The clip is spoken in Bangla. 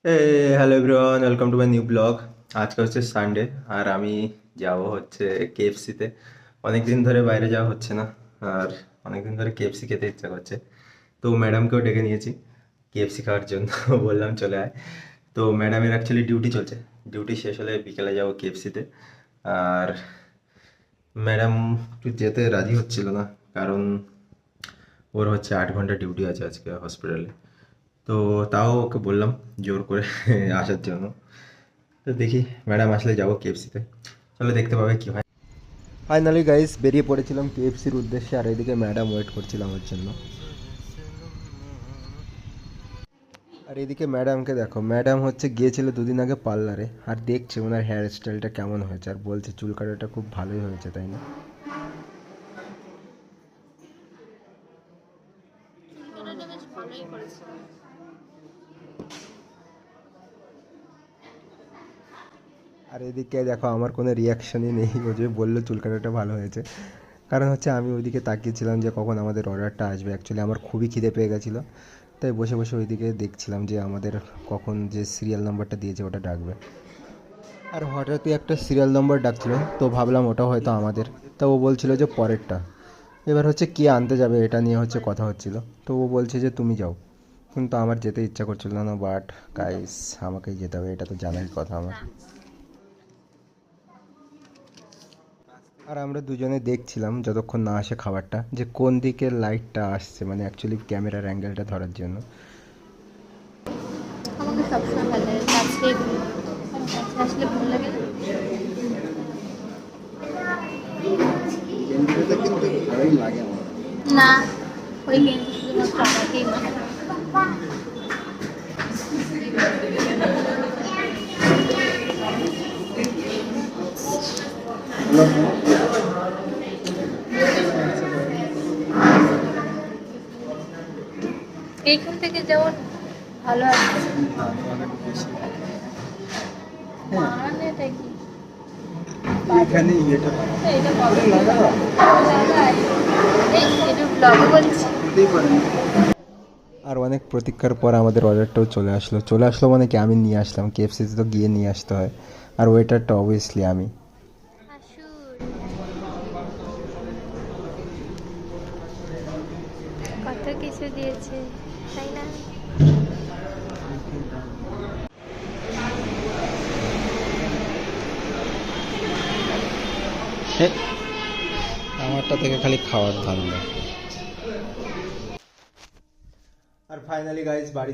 Hello everyone, welcome to my new blog. আজকে হচ্ছে সানডে আর আমি যাব হচ্ছে কেএফসিতে। অনেক দিন ধরে বাইরে যাওয়া হচ্ছে না, আর অনেক দিন ধরে কেএফসি খেতে ইচ্ছা করছে। তো ম্যাডামকেও ডেকে নিয়েছি কেএফসি খাওয়ার জন্য। বললাম চলে আয়। তো ম্যাডামের অ্যাকচুয়ালি ডিউটি চলছে, ডিউটি শেষ হলে বিকেলে যাবো কেএফসিতে। আর ম্যাডাম একটু যেতে রাজি হচ্ছিল না, কারণ ওর হচ্ছে 8 ঘন্টা ডিউটি আছে আজকে হসপিটালে। তো তাও ওকে বললাম জোর করে আসার জন্য। তো দেখি ম্যাডাম আসলে যাবো কেএফসিতে, চলো দেখতে পাবে কি হয়। ফাইনালি গাইস বেরিয়ে পড়েছিলাম কেএফসির উদ্দেশ্যে, আর এদিকে ম্যাডাম ওয়েট করছিল আমার জন্য। আর এদিকে ম্যাডামকে দেখো, ম্যাডাম হচ্ছে গিয়েছিল দুদিন আগে পার্লারে, আর দেখছে ওনার হেয়ার স্টাইলটা কেমন হয়েছে, আর বলছে চুল কাটাটা খুব ভালোই হয়েছে, তাই না? কেনাটা বেশ ভালোই করেছে। আর এদিকে দেখো আমার কোনো রিয়াকশনই নেই, ও যে বললো চুল কাটাটা ভালো হয়েছে। কারণ হচ্ছে আমি ওইদিকে তাকিয়েছিলাম যে কখন আমাদের অর্ডারটা আসবে। অ্যাকচুয়ালি আমার খুবই খিদে পেয়ে গেছিলো, তাই বসে বসে ওইদিকে দেখছিলাম যে আমাদের কখন যে সিরিয়াল নাম্বারটা দিয়েছে ওটা ডাকবে। আর হঠাৎই একটা সিরিয়াল নম্বর ডাকছিল, তো ভাবলাম ওটা হয়তো আমাদের। তা ও বলছিল যে পরেরটা। এবার হচ্ছে কে আনতে যাবে এটা নিয়ে হচ্ছে কথা হচ্ছিল। তো ও বলছে যে তুমি যাও, কিন্তু আমার যেতে ইচ্ছা করছিল না, বাট গাইস আমাকেই যেতে হবে, এটা তো জানাই কথা আমার। আর আমরা দুজনে দেখছিলাম যতক্ষণ না আসে খাবারটা, যে কোন দিকে লাইটটা আসছে, মানে অ্যাকচুয়ালি ক্যামেরার অ্যাঙ্গেলটা ধরার জন্য। আমাকে সবসময় ভালো লাগে কাছে আসলে ভালো লাগে না। গেঞ্জিটা কিন্তু ভালোই লাগে আমার। না, ওই গেঞ্জি শুধুমাত্র আমাকেই মানে। এইখান থেকে যাওয়ার ভালো আছে। মানেটা কি? এখানে ইয়েটা এটা কত এই এটা ব্লগে বলছি। হতেই পারে। আর অনেক প্রতীক্ষার পর আমাদের অর্ডারটাও চলে আসলো মানে কি আমি নিয়ে আসলাম, কেএফসিতে তো গিয়ে নিয়ে আসতে হয়, আর ওয়েটারটা অবভিয়াসলি আমি। কত কিছু দিয়েছে, তাই না? আমারটা থেকে খালি খাওয়ার ধান্দা। আর ফাইনালি গাইস বাড়ি